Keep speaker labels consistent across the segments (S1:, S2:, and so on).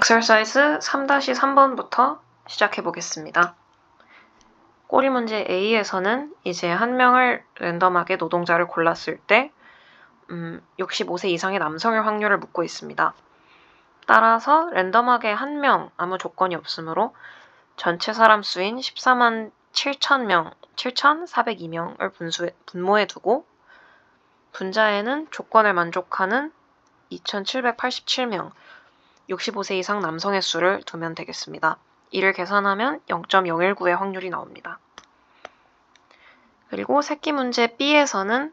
S1: exercise 3-3번부터 시작해 보겠습니다. 꼬리 문제 A에서는 이제 한 명을 랜덤하게 노동자를 골랐을 때 65세 이상의 남성의 확률을 묻고 있습니다. 따라서 랜덤하게 한 명 아무 조건이 없으므로 전체 사람 수인 14만 7,402명을 분모해 두고 분자에는 조건을 만족하는 2,787명 65세 이상 남성의 수를 두면 되겠습니다. 이를 계산하면 0.019의 확률이 나옵니다. 그리고 새끼 문제 B에서는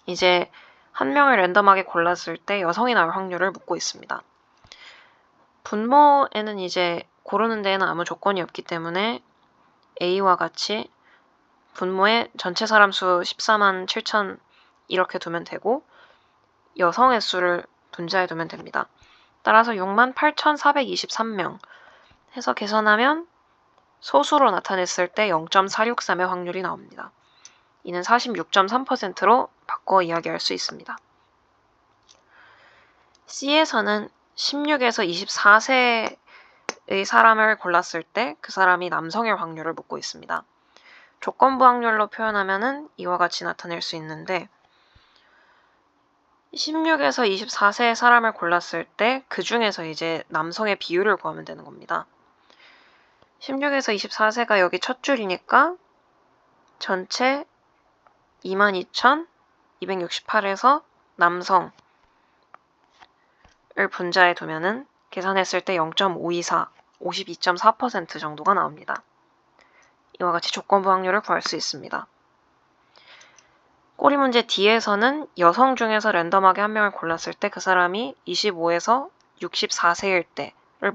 S1: 이제 한 명을 랜덤하게 골랐을 때 여성이 나올 확률을 묻고 있습니다. 분모에는 이제 고르는 데에는 아무 조건이 없기 때문에 A와 같이 분모에 전체 사람 수 14만 7천 이렇게 두면 되고 여성의 수를 분자에 두면 됩니다. 따라서 68,423명 해서 계산하면 소수로 나타냈을 때 0.463의 확률이 나옵니다. 이는 46.3%로 바꿔 이야기할 수 있습니다. C에서는 16에서 24세의 사람을 골랐을 때 그 사람이 남성일 확률을 묻고 있습니다. 조건부 확률로 표현하면 이와 같이 나타낼 수 있는데 16에서 24세의 사람을 골랐을 때 그 중에서 이제 남성의 비율을 구하면 되는 겁니다. 16에서 24세가 여기 첫 줄이니까 전체 22,268에서 남성을 분자에 두면은 계산했을 때 0.524, 52.4% 정도가 나옵니다. 이와 같이 조건부 확률을 구할 수 있습니다. 꼬리 문제 D에서는 여성 중에서 랜덤하게 한 명을 골랐을 때 그 사람이 25에서 64세일 때를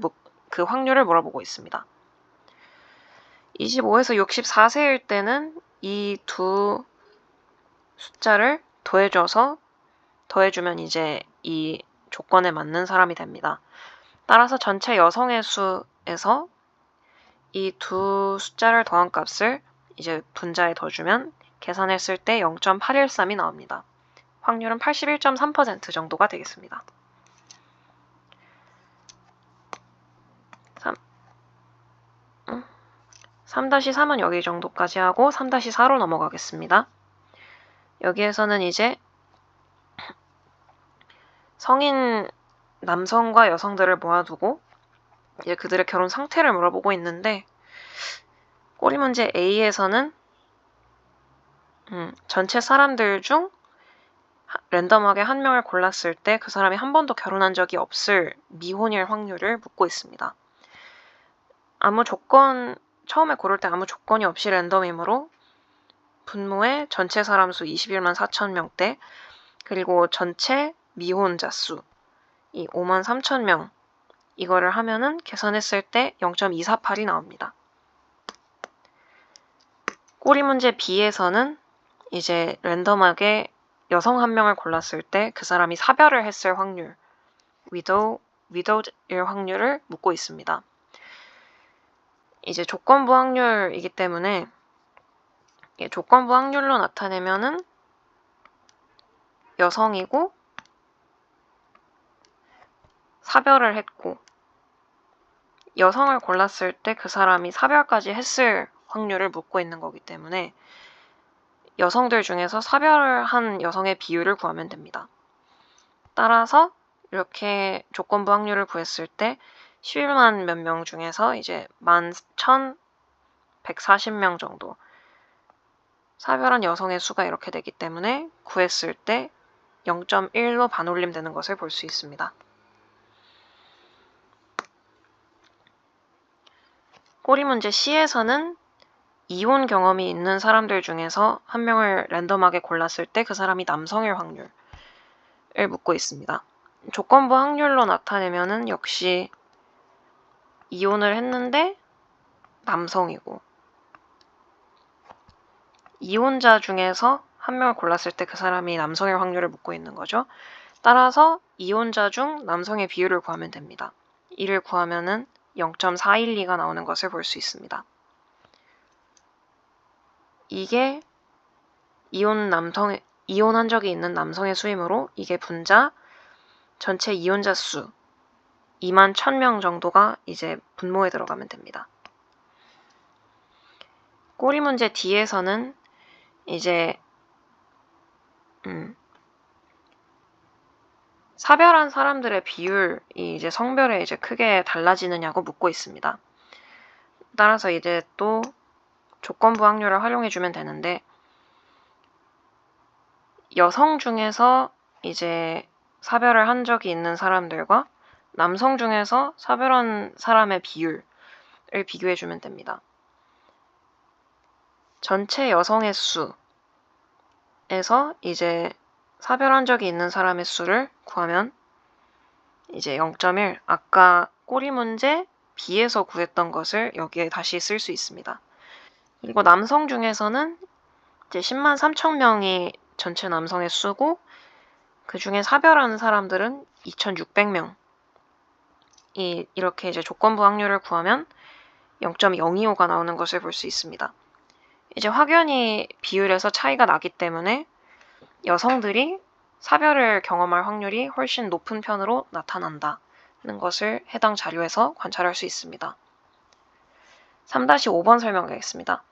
S1: 그 확률을 물어보고 있습니다. 25에서 64세일 때는 이 두 숫자를 더해주면 이제 이 조건에 맞는 사람이 됩니다. 따라서 전체 여성의 수에서 이 두 숫자를 더한 값을 이제 분자에 더주면 계산했을 때 0.813이 나옵니다. 확률은 81.3% 정도가 되겠습니다. 3-3은 여기 정도까지 하고 3-4로 넘어가겠습니다. 여기에서는 이제 성인 남성과 여성들을 모아두고 이제 그들의 결혼 상태를 물어보고 있는데 꼬리 문제 A에서는 전체 사람들 중 랜덤하게 한 명을 골랐을 때 그 사람이 한 번도 결혼한 적이 없을 미혼일 확률을 묻고 있습니다. 처음에 고를 때 아무 조건이 없이 랜덤이므로 분모에 전체 사람 수 21만 4천 명대 그리고 전체 미혼자 수 이 5만 3천 명 이거를 하면은 계산했을 때 0.248이 나옵니다. 꼬리 문제 B에서는 이제 랜덤하게 여성 한 명을 골랐을 때 그 사람이 사별을 했을 확률, widow일 확률을 묻고 있습니다. 이제 조건부 확률이기 때문에 조건부 확률로 나타내면은 여성이고 사별을 했고 여성을 골랐을 때 그 사람이 사별까지 했을 확률을 묻고 있는 거기 때문에 여성들 중에서 사별을 한 여성의 비율을 구하면 됩니다. 따라서 이렇게 조건부 확률을 구했을 때 11만 몇 명 중에서 이제 11,140명 정도 사별한 여성의 수가 이렇게 되기 때문에 구했을 때 0.1로 반올림 되는 것을 볼 수 있습니다. 꼬리 문제 C에서는 이혼 경험이 있는 사람들 중에서 한 명을 랜덤하게 골랐을 때 그 사람이 남성일 확률을 묻고 있습니다. 조건부 확률로 나타내면은 역시 이혼을 했는데 남성이고 이혼자 중에서 한 명을 골랐을 때 그 사람이 남성일 확률을 묻고 있는 거죠. 따라서 이혼자 중 남성의 비율을 구하면 됩니다. 이를 구하면은 0.412가 나오는 것을 볼 수 있습니다. 이게 이혼한 적이 있는 남성의 수이므로 이게 분자 전체 이혼자 수 2만 1000명 정도가 이제 분모에 들어가면 됩니다. 꼬리 문제 D에서는 이제 사별한 사람들의 비율이 이제 성별에 이제 크게 달라지느냐고 묻고 있습니다. 따라서 이제 또 조건부 확률을 활용해주면 되는데, 여성 중에서 이제 사별을 한 적이 있는 사람들과 남성 중에서 사별한 사람의 비율을 비교해주면 됩니다. 전체 여성의 수에서 이제 사별한 적이 있는 사람의 수를 구하면 이제 0.1, 아까 꼬리 문제 B에서 구했던 것을 여기에 다시 쓸 수 있습니다. 그리고 남성 중에서는 이제 10만 3천 명이 전체 남성의 수고, 그 중에 사별하는 사람들은 2,600명이 이렇게 이제 조건부 확률을 구하면 0.025가 나오는 것을 볼 수 있습니다. 이제 확연히 비율에서 차이가 나기 때문에 여성들이 사별을 경험할 확률이 훨씬 높은 편으로 나타난다는 것을 해당 자료에서 관찰할 수 있습니다. 3-5번 설명하겠습니다.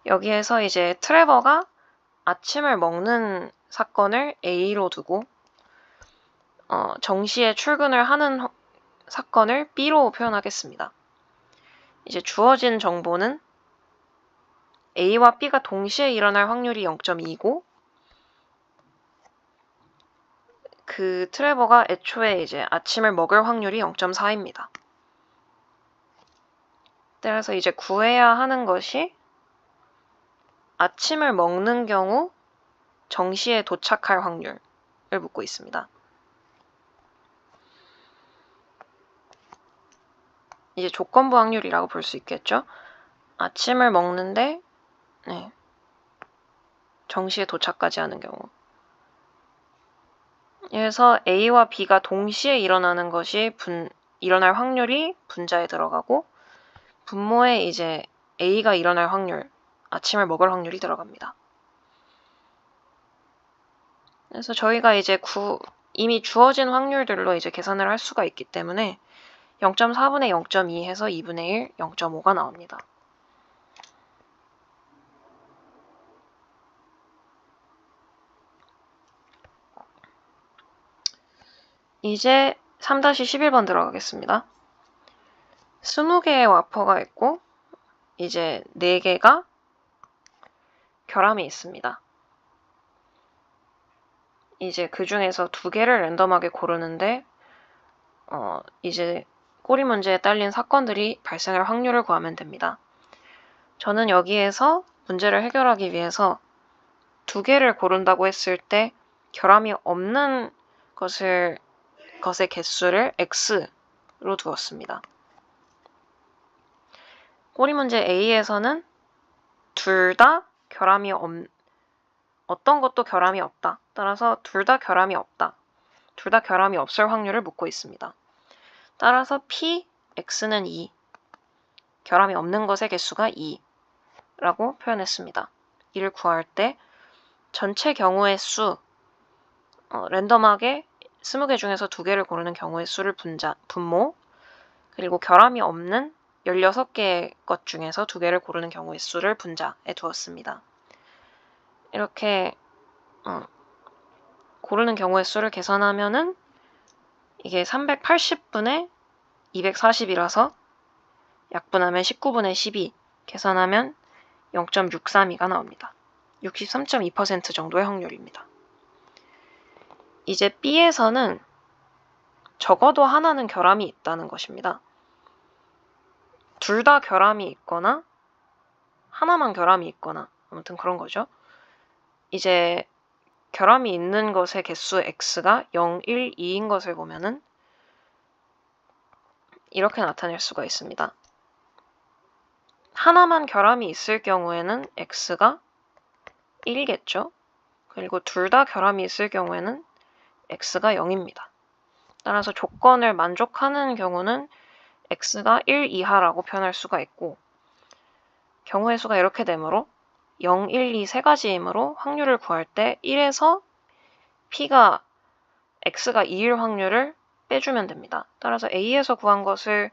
S1: 여기에서 이제 트레버가 아침을 먹는 사건을 A로 두고 정시에 출근을 하는 사건을 B로 표현하겠습니다. 이제 주어진 정보는 A와 B가 동시에 일어날 확률이 0.2고 그 트레버가 애초에 이제 아침을 먹을 확률이 0.4입니다. 따라서 이제 구해야 하는 것이 아침을 먹는 경우 정시에 도착할 확률을 묻고 있습니다. 이제 조건부 확률이라고 볼 수 있겠죠? 아침을 먹는데 정시에 도착까지 하는 경우. 그래서 A와 B가 동시에 일어나는 것이 일어날 확률이 분자에 들어가고 분모에 이제 A가 일어날 확률, 아침을 먹을 확률이 들어갑니다. 그래서 저희가 이제 이미 주어진 확률들로 이제 계산을 할 수가 있기 때문에 0.4분의 0.2 해서 2분의 1, 0.5가 나옵니다. 이제 3-11번 들어가겠습니다. 20개의 와퍼가 있고 이제 4개가 결함이 있습니다. 이제 그 중에서 2개를 랜덤하게 고르는데 이제 꼬리 문제에 딸린 사건들이 발생할 확률을 구하면 됩니다. 저는 여기에서 문제를 해결하기 위해서 2개를 고른다고 했을 때 결함이 없는 것의 개수를 x로 두었습니다. 꼬리 문제 A에서는 둘 다 결함이 어떤 것도 결함이 없다. 따라서 둘 다 결함이 없다. 둘 다 결함이 없을 확률을 묻고 있습니다. 따라서 P, X는 2. 결함이 없는 것의 개수가 2라고 표현했습니다. 이를 구할 때 전체 경우의 수, 랜덤하게 20개 중에서 2개를 고르는 경우의 수를 분모, 그리고 결함이 없는 16개의 것 중에서 2개를 고르는 경우의 수를 분자에 두었습니다. 이렇게 고르는 경우의 수를 계산하면은 이게 380분의 240이라서 약분하면 19분의 12, 계산하면 0.632가 나옵니다. 63.2% 정도의 확률입니다. 이제 B에서는 적어도 하나는 결함이 있다는 것입니다. 둘 다 결함이 있거나 하나만 결함이 있거나 아무튼 그런 거죠. 이제 결함이 있는 것의 개수 x가 0, 1, 2인 것을 보면은 이렇게 나타낼 수가 있습니다. 하나만 결함이 있을 경우에는 x가 1이겠죠. 그리고 둘 다 결함이 있을 경우에는 x가 0입니다. 따라서 조건을 만족하는 경우는 x가 1 이하라고 표현할 수가 있고 경우의 수가 이렇게 되므로 0, 1, 2 세 가지이므로 확률을 구할 때 1에서 x가 2일 확률을 빼주면 됩니다. 따라서 A에서 구한 것을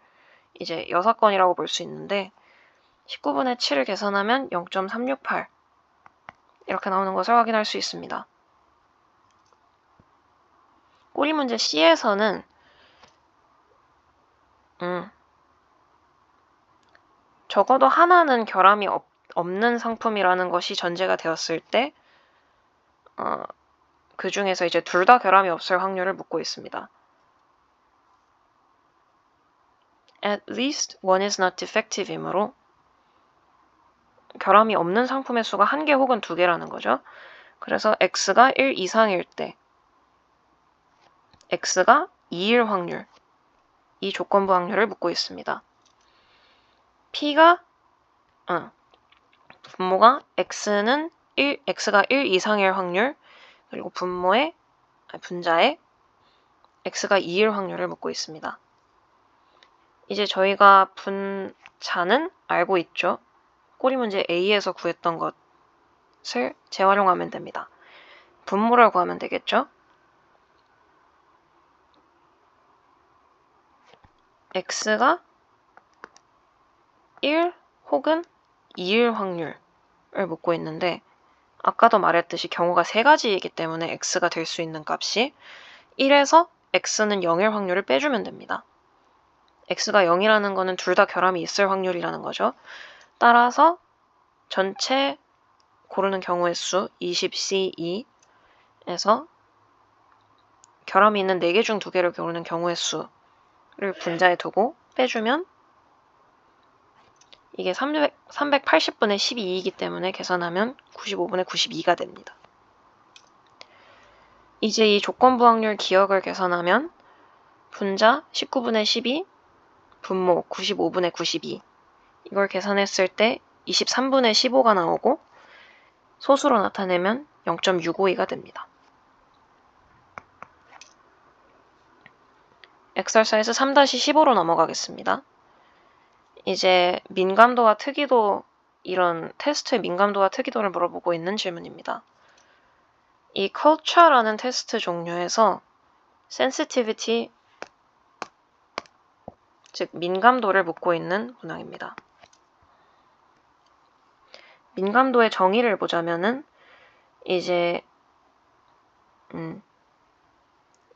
S1: 이제 여사건이라고 볼 수 있는데 19분의 7을 계산하면 0.368 이렇게 나오는 것을 확인할 수 있습니다. 꼬리 문제 C에서는 적어도 하나는 결함이 없는 상품이라는 것이 전제가 되었을 때 그 중에서 이제 둘 다 결함이 없을 확률을 묻고 있습니다. At least one is not defective이므로 결함이 없는 상품의 수가 1개 혹은 2개라는 거죠. 그래서 x가 1 이상일 때 x가 2일 확률, 이 조건부 확률을 묻고 있습니다. p가 분모가 x가 1 이상일 확률, 그리고 분자의 x가 2일 확률을 묻고 있습니다. 이제 저희가 분자는 알고 있죠. 꼬리 문제 A에서 구했던 것을 재활용하면 됩니다. 분모를 구하면 되겠죠. x가 1 혹은 2일 확률을 묻고 있는데 아까도 말했듯이 경우가 3가지이기 때문에 x가 될 수 있는 값이 1에서 x는 0일 확률을 빼주면 됩니다. x가 0이라는 거는 둘 다 결함이 있을 확률이라는 거죠. 따라서 전체 고르는 경우의 수 20C2에서 결함이 있는 4개 중 2개를 고르는 경우의 수를 분자에 두고 빼주면 이게 380분의 12이기 때문에 계산하면 95분의 92가 됩니다. 이제 이 조건부 확률 기억을 계산하면 분자 19분의 12, 분모 95분의 92 이걸 계산했을 때 23분의 15가 나오고 소수로 나타내면 0.652가 됩니다. 엑서사이즈 3-15로 넘어가겠습니다. 이제 민감도와 특이도, 이런 테스트의 민감도와 특이도를 물어보고 있는 질문입니다. 이 culture라는 테스트 종류에서 sensitivity, 즉 민감도를 묻고 있는 문항입니다. 민감도의 정의를 보자면은 이제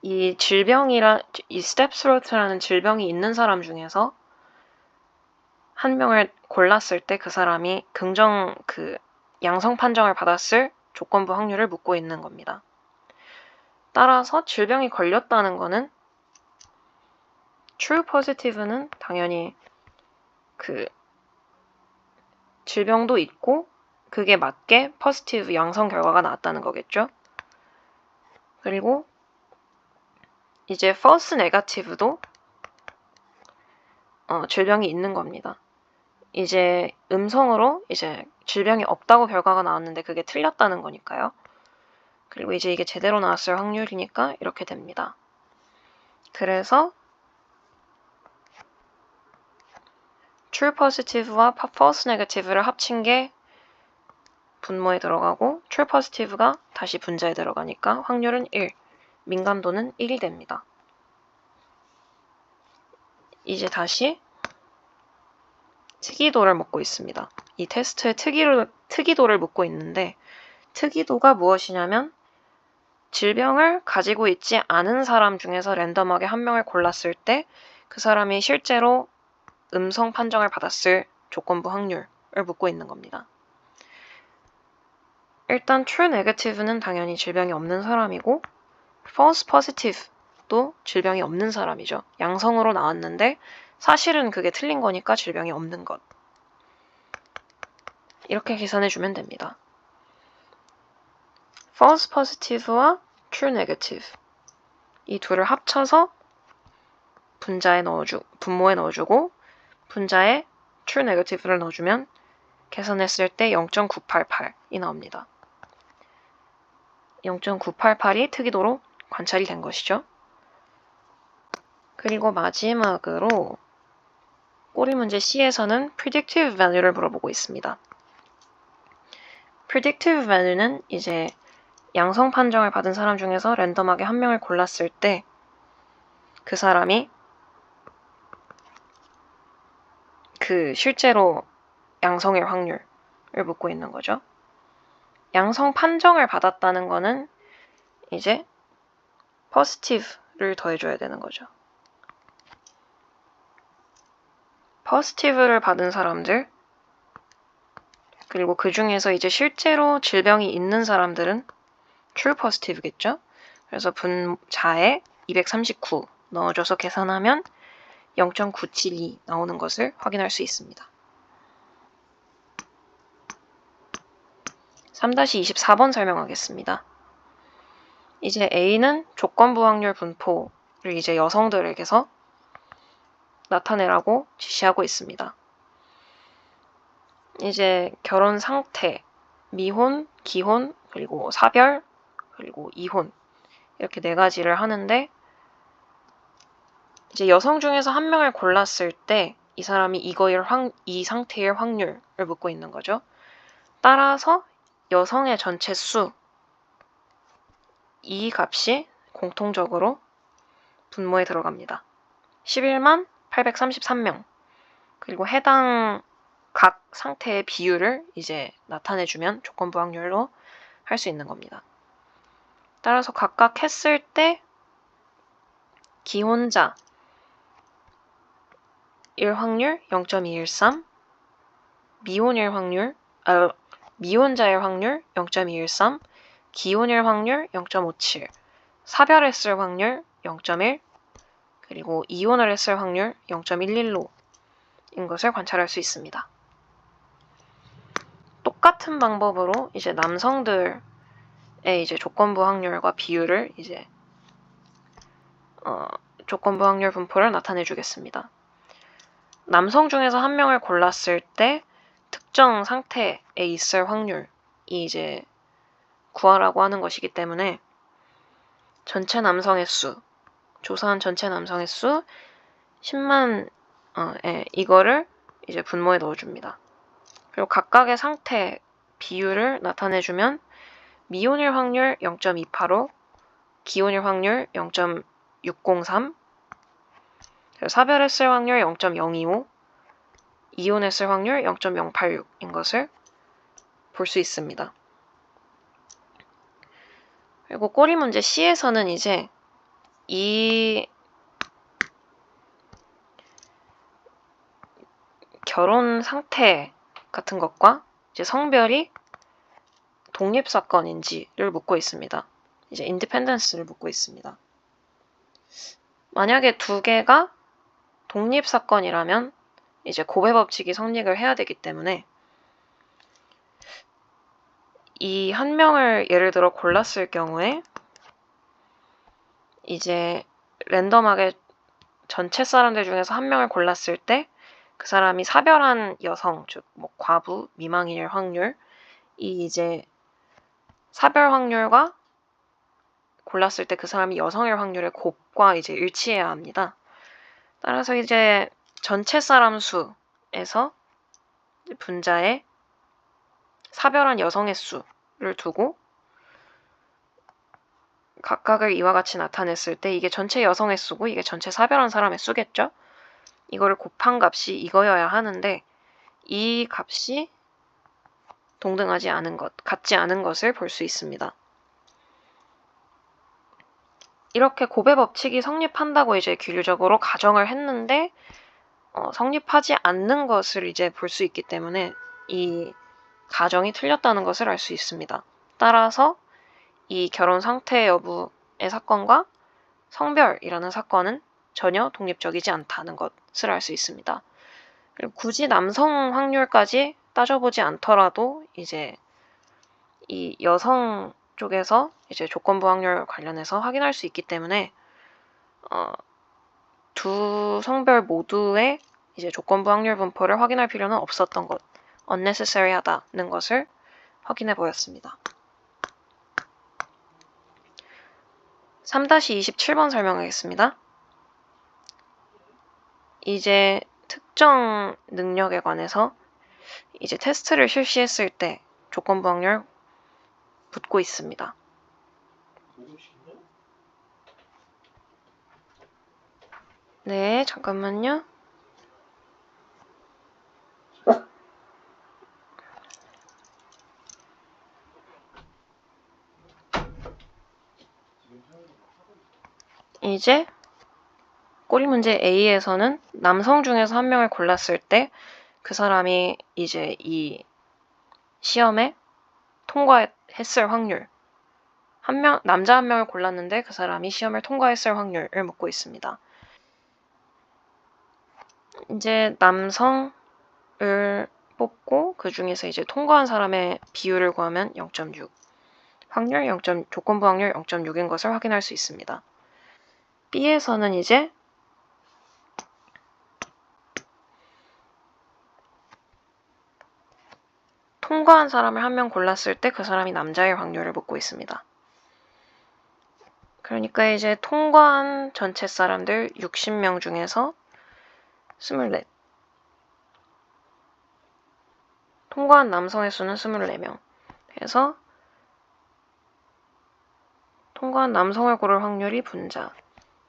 S1: 이 step throat라는 질병이 있는 사람 중에서 한 명을 골랐을 때 그 사람이 양성 판정을 받았을 조건부 확률을 묻고 있는 겁니다. 따라서 질병이 걸렸다는 거는 true positive는 당연히 질병도 있고 그게 맞게 positive 양성 결과가 나왔다는 거겠죠. 그리고 이제 false negative도 질병이 있는 겁니다. 이제 음성으로 이제 질병이 없다고 결과가 나왔는데 그게 틀렸다는 거니까요. 그리고 이제 이게 제대로 나왔을 확률이니까 이렇게 됩니다. 그래서 true positive와 false negative를 합친 게 분모에 들어가고 true positive가 다시 분자에 들어가니까 확률은 1, 민감도는 1이 됩니다. 이제 다시 특이도를 묻고 있습니다. 이 테스트의 특이도를 묻고 있는데 특이도가 무엇이냐면 질병을 가지고 있지 않은 사람 중에서 랜덤하게 한 명을 골랐을 때 그 사람이 실제로 음성 판정을 받았을 조건부 확률을 묻고 있는 겁니다. 일단 true negative는 당연히 질병이 없는 사람이고 false positive도 질병이 없는 사람이죠. 양성으로 나왔는데 사실은 그게 틀린 거니까 질병이 없는 것. 이렇게 계산해주면 됩니다. false positive와 true negative 이 둘을 합쳐서 분모에 넣어주고 분자에 true negative를 넣어주면 계산했을 때 0.988이 나옵니다. 0.988이 특이도로 관찰이 된 것이죠. 그리고 마지막으로 꼬리 문제 C에서는 predictive value를 물어보고 있습니다. predictive value는 이제 양성 판정을 받은 사람 중에서 랜덤하게 한 명을 골랐을 때 그 사람이 그 실제로 양성일 확률을 묻고 있는 거죠. 양성 판정을 받았다는 거는 이제 positive를 더해줘야 되는 거죠. positive를 받은 사람들, 그리고 그 중에서 이제 실제로 질병이 있는 사람들은 true positive겠죠. 그래서 분자에 239 넣어줘서 계산하면 0.972 나오는 것을 확인할 수 있습니다. 3-24번 설명하겠습니다. 이제 A는 조건부 확률 분포를 이제 여성들에게서 나타내라고 지시하고 있습니다. 이제 결혼 상태, 미혼, 기혼, 그리고 사별, 그리고 이혼 이렇게 4가지를 하는데 이제 여성 중에서 한 명을 골랐을 때 이 사람이 이 상태일 확률을 묻고 있는 거죠. 따라서 여성의 전체 수, 이 값이 공통적으로 분모에 들어갑니다. 11만 833명. 그리고 해당 각 상태의 비율을 이제 나타내주면 조건부 확률로 할 수 있는 겁니다. 따라서 각각 했을 때 기혼자 일 확률 0.213, 미혼자일 확률 0.213, 기혼일 확률 0.57, 사별했을 확률 0.1, 그리고 이혼을 했을 확률 0.115인 것을 관찰할 수 있습니다. 똑같은 방법으로 이제 남성들의 이제 조건부 확률과 비율을 이제 조건부 확률 분포를 나타내 주겠습니다. 남성 중에서 한 명을 골랐을 때 특정 상태에 있을 확률이 이제 구하라고 하는 것이기 때문에 전체 남성의 수, 조사한 전체 남성의 수 10만 이거를 이제 분모에 넣어줍니다. 그리고 각각의 상태 비율을 나타내주면 미혼일 확률 0.285, 기혼일 확률 0.603, 사별했을 확률 0.025, 이혼했을 확률 0.086인 것을 볼 수 있습니다. 그리고 꼬리 문제 C에서는 이제 이 결혼 상태 같은 것과 이제 성별이 독립사건인지를 묻고 있습니다. 이제 인디펜던스를 묻고 있습니다. 만약에 두 개가 독립사건이라면 이제 고배법칙이 성립을 해야 되기 때문에 이 한 명을 예를 들어 골랐을 경우에 이제 랜덤하게 전체 사람들 중에서 한 명을 골랐을 때 그 사람이 사별한 여성, 즉 뭐 과부, 미망일 확률, 이 이제 사별 확률과 골랐을 때 그 사람이 여성일 확률의 곱과 이제 일치해야 합니다. 따라서 이제 전체 사람 수에서 분자에 사별한 여성의 수를 두고 각각을 이와 같이 나타냈을 때 이게 전체 여성의 수고 이게 전체 사별한 사람의 수겠죠? 이거를 곱한 값이 이거여야 하는데 이 값이 동등하지 않은 것, 같지 않은 것을 볼 수 있습니다. 이렇게 고배 법칙이 성립한다고 이제 규율적으로 가정을 했는데 성립하지 않는 것을 이제 볼 수 있기 때문에 이 가정이 틀렸다는 것을 알 수 있습니다. 따라서 이 결혼 상태 여부의 사건과 성별이라는 사건은 전혀 독립적이지 않다는 것을 알 수 있습니다. 그리고 굳이 남성 확률까지 따져보지 않더라도 이제 이 여성 쪽에서 이제 조건부 확률 관련해서 확인할 수 있기 때문에 두 성별 모두의 이제 조건부 확률 분포를 확인할 필요는 없었던 것, unnecessary하다는 것을 확인해 보였습니다. 3-27번 설명하겠습니다. 이제 특정 능력에 관해서 이제 테스트를 실시했을 때 조건부 확률 묻고 있습니다. 네, 잠깐만요. 이제 꼬리 문제 A에서는 남성 중에서 한 명을 골랐을 때 그 사람이 이제 이 시험에 통과했을 확률, 남자 한 명을 골랐는데 그 사람이 시험을 통과했을 확률을 묻고 있습니다. 이제 남성을 뽑고 그 중에서 이제 통과한 사람의 비율을 구하면 0.6, 조건부 확률 0.6인 것을 확인할 수 있습니다. B에서는 이제 통과한 사람을 한 명 골랐을 때 그 사람이 남자일 확률을 묻고 있습니다. 그러니까 이제 통과한 전체 사람들 60명 중에서 24. 통과한 남성의 수는 24명. 그래서 통과한 남성을 고를 확률이 분자,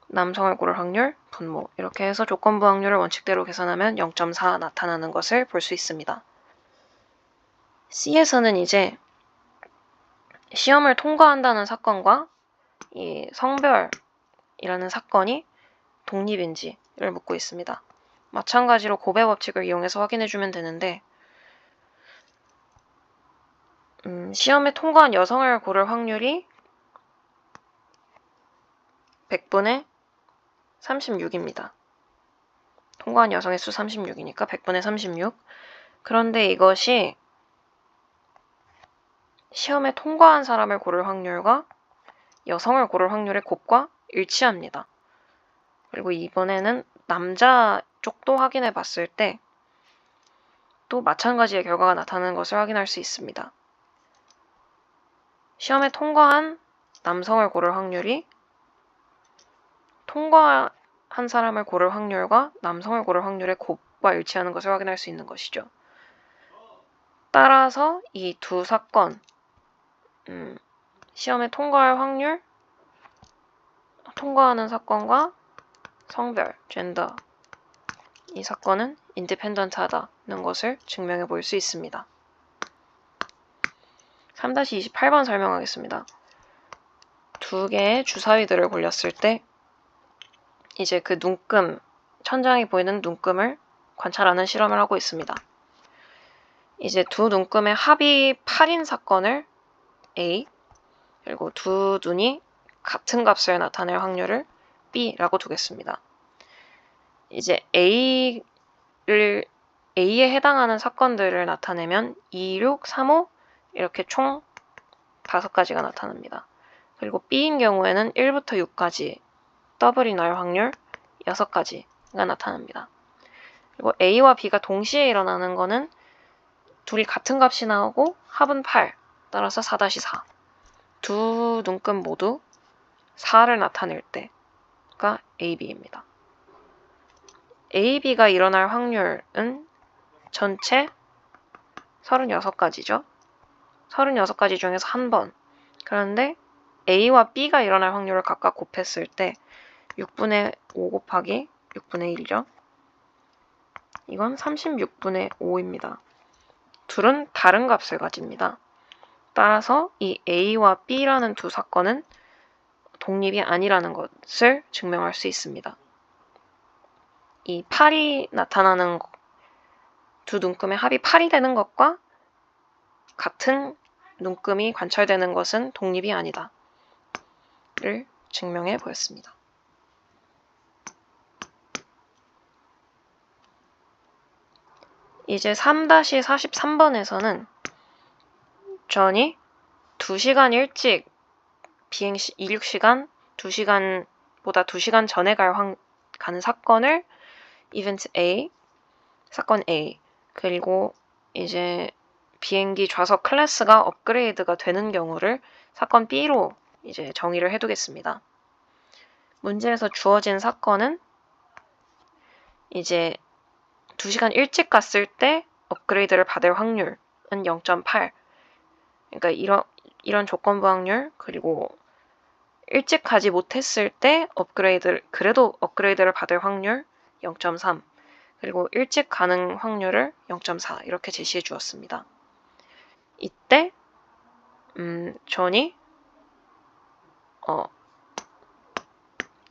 S1: 남성을 고를 확률 분모, 이렇게 해서 조건부 확률을 원칙대로 계산하면 0.4 나타나는 것을 볼 수 있습니다. C에서는 이제 시험을 통과한다는 사건과 이 성별이라는 사건이 독립인지를 묻고 있습니다. 마찬가지로 곱의 법칙을 이용해서 확인해주면 되는데 시험에 통과한 여성을 고를 확률이 100분의 36입니다. 통과한 여성의 수 36이니까 100분의 36. 그런데 이것이 시험에 통과한 사람을 고를 확률과 여성을 고를 확률의 곱과 일치합니다. 그리고 이번에는 남자 쪽도 확인해 봤을 때 또 마찬가지의 결과가 나타나는 것을 확인할 수 있습니다. 시험에 통과한 남성을 고를 확률이 통과한 사람을 고를 확률과 남성을 고를 확률의 곱과 일치하는 것을 확인할 수 있는 것이죠. 따라서 이 두 사건, 시험에 통과할 확률, 통과하는 사건과 성별, 젠더, 이 사건은 인디펜던트하다는 것을 증명해 볼 수 있습니다. 3-28번 설명하겠습니다. 두 개의 주사위들을 굴렸을 때 이제 그 눈금, 천장이 보이는 눈금을 관찰하는 실험을 하고 있습니다. 이제 두 눈금의 합이 8인 사건을 A, 그리고 두 눈이 같은 값을 나타낼 확률을 B라고 두겠습니다. 이제 A에 해당하는 사건들을 나타내면 2, 6, 3, 5 이렇게 총 5가지가 나타납니다. 그리고 B인 경우에는 1부터 6까지 더블이 날 확률 6가지가 나타납니다. 그리고 A와 B가 동시에 일어나는 거는 둘이 같은 값이 나오고 합은 8, 따라서 4-4. 두 눈금 모두 4를 나타낼 때가 A, B입니다. A, B가 일어날 확률은 전체 36가지죠. 36가지 중에서 한 번. 그런데 A와 B가 일어날 확률을 각각 곱했을 때 6분의 5 곱하기 6분의 1이죠. 이건 36분의 5입니다. 둘은 다른 값을 가집니다. 따라서 이 A와 B라는 두 사건은 독립이 아니라는 것을 증명할 수 있습니다. 이 8이 나타나는 두 눈금의 합이 8이 되는 것과 같은 눈금이 관찰되는 것은 독립이 아니다를 증명해 보였습니다. 이제 3-43번에서는 전이 2시간 일찍 비행 이륙 시간 2시간보다 2시간 전에 가는 사건을 이벤트 A, 사건 A, 그리고 이제 비행기 좌석 클래스가 업그레이드가 되는 경우를 사건 B로 이제 정의를 해두겠습니다. 문제에서 주어진 사건은 이제 2시간 일찍 갔을 때 업그레이드를 받을 확률은 0.8. 그러니까 이런 조건부 확률, 그리고 일찍 가지 못했을 때 그래도 업그레이드를 받을 확률 0.3, 그리고 일찍 가는 확률을 0.4 이렇게 제시해 주었습니다. 이때 존이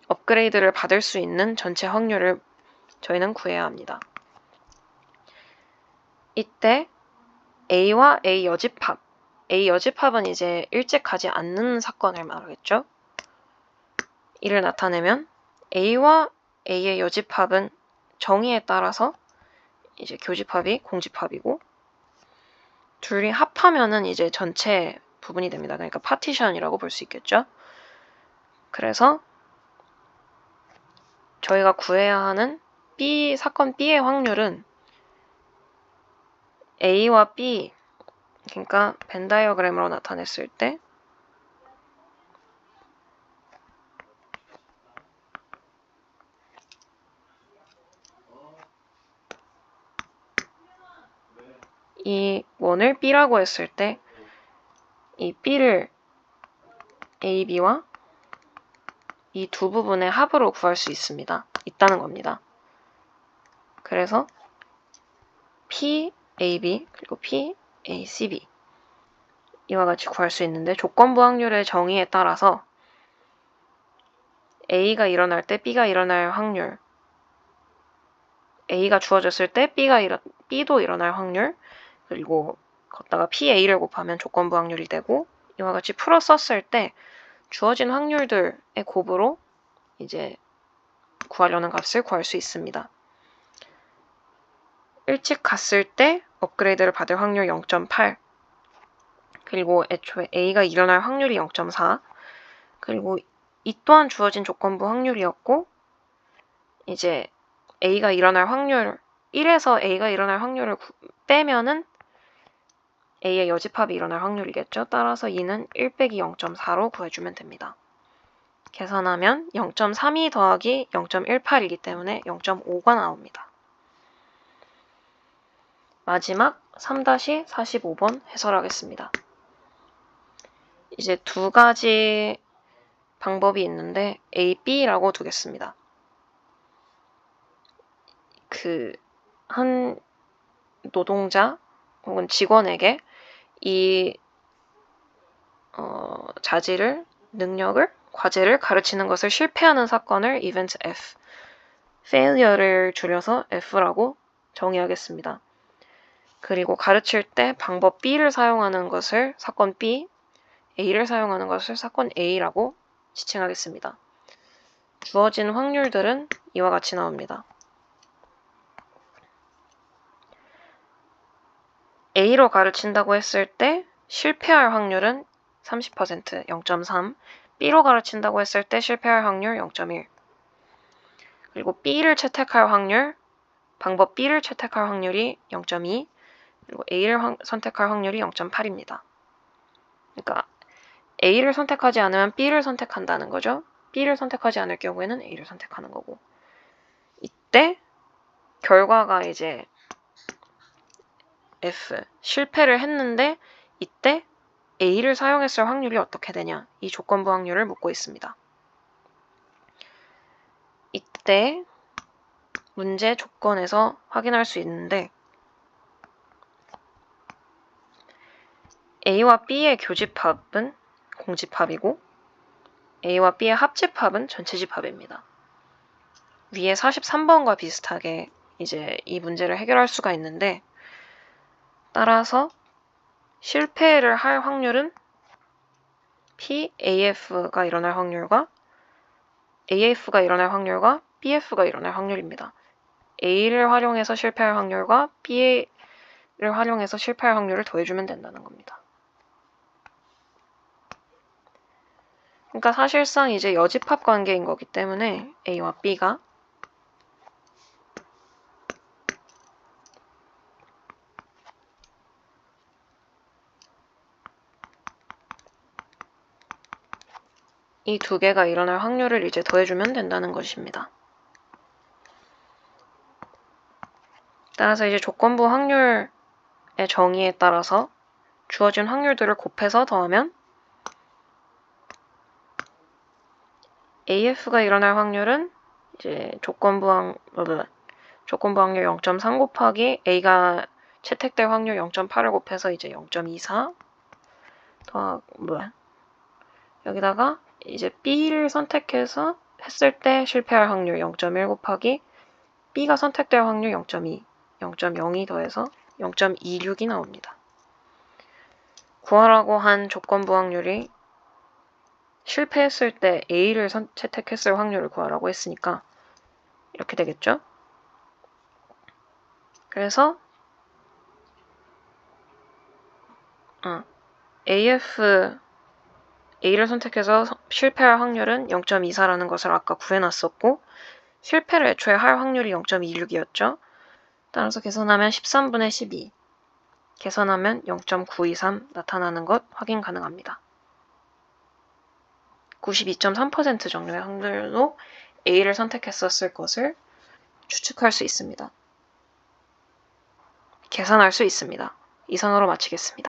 S1: 업그레이드를 받을 수 있는 전체 확률을 저희는 구해야 합니다. 이때 A와 A 여집합, A 여집합은 이제 일찍 가지 않는 사건을 말하겠죠. 이를 나타내면 A와 A의 여집합은 정의에 따라서 이제 교집합이 공집합이고, 둘이 합하면은 이제 전체 부분이 됩니다. 그러니까 파티션이라고 볼 수 있겠죠. 그래서 저희가 구해야 하는 사건 B의 확률은 A와 B, 그러니까 벤 다이어그램으로 나타냈을 때 이 원을 B라고 했을 때 이 B를 A, B와 이 두 부분의 합으로 구할 수 있다는 겁니다. 그래서 P, A, B 그리고 P, A, C, B 이와 같이 구할 수 있는데, 조건부 확률의 정의에 따라서 A가 일어날 때 B가 일어날 확률, A가 주어졌을 때 B도 일어날 확률, 그리고 걷다가 PA를 곱하면 조건부 확률이 되고, 이와 같이 풀어 썼을 때 주어진 확률들의 곱으로 이제 구하려는 값을 구할 수 있습니다. 일찍 갔을 때 업그레이드를 받을 확률 0.8, 그리고 애초에 A가 일어날 확률이 0.4, 그리고 이 또한 주어진 조건부 확률이었고, 이제 A가 일어날 확률 1에서 A가 일어날 확률을 빼면은 A의 여집합이 일어날 확률이겠죠. 따라서 2는 1 빼기 0.4로 구해주면 됩니다. 계산하면 0.32 더하기 0.18이기 때문에 0.5가 나옵니다. 마지막 3-45번 해설하겠습니다. 이제 두 가지 방법이 있는데 A, B라고 두겠습니다. 한 노동자 혹은 직원에게 이 과제를 가르치는 것을 실패하는 사건을 event F, failure를 줄여서 F라고 정의하겠습니다. 그리고 가르칠 때 방법 B를 사용하는 것을 사건 B, A를 사용하는 것을 사건 A라고 지칭하겠습니다. 주어진 확률들은 이와 같이 나옵니다. A로 가르친다고 했을 때 실패할 확률은 30%, 0.3, B로 가르친다고 했을 때 실패할 확률 0.1, 그리고 B를 채택할 확률, 방법 B를 채택할 확률이 0.2, 그리고 A를 선택할 확률이 0.8입니다. 그러니까 A를 선택하지 않으면 B를 선택한다는 거죠. B를 선택하지 않을 경우에는 A를 선택하는 거고, 이때 결과가 이제 F, 실패를 했는데 이때 A를 사용했을 확률이 어떻게 되냐, 이 조건부 확률을 묻고 있습니다. 이때 문제 조건에서 확인할 수 있는데, A와 B의 교집합은 공집합이고 A와 B의 합집합은 전체집합입니다. 위에 43번과 비슷하게 이제 이 문제를 해결할 수가 있는데, 따라서 실패를 할 확률은 AF가 일어날 확률과 BF가 일어날 확률입니다. A를 활용해서 실패할 확률과 B를 활용해서 실패할 확률을 더해주면 된다는 겁니다. 그러니까 사실상 이제 여집합 관계인 거기 때문에 A와 B가 이 두 개가 일어날 확률을 이제 더해주면 된다는 것입니다. 따라서 이제 조건부 확률의 정의에 따라서 주어진 확률들을 곱해서 더하면 AF가 일어날 확률은 이제 조건부 확률 0.3 곱하기 A가 채택될 확률 0.8을 곱해서 이제 0.24 여기다가 이제 B를 선택해서 했을 때 실패할 확률 0.1 곱하기 B가 선택될 확률 0.2, 0.02 더해서 0.26이 나옵니다. 구하라고 한 조건부 확률이 실패했을 때 A를 채택했을 확률을 구하라고 했으니까 이렇게 되겠죠? 그래서 A를 선택해서 실패할 확률은 0.24라는 것을 아까 구해놨었고 실패를 애초에 할 확률이 0.26이었죠. 따라서 계산하면 13분의 12 계산하면 0.923 나타나는 것 확인 가능합니다. 92.3% 정도의 확률로 A를 선택했었을 것을 추측할 수 있습니다. 계산할 수 있습니다. 이상으로 마치겠습니다.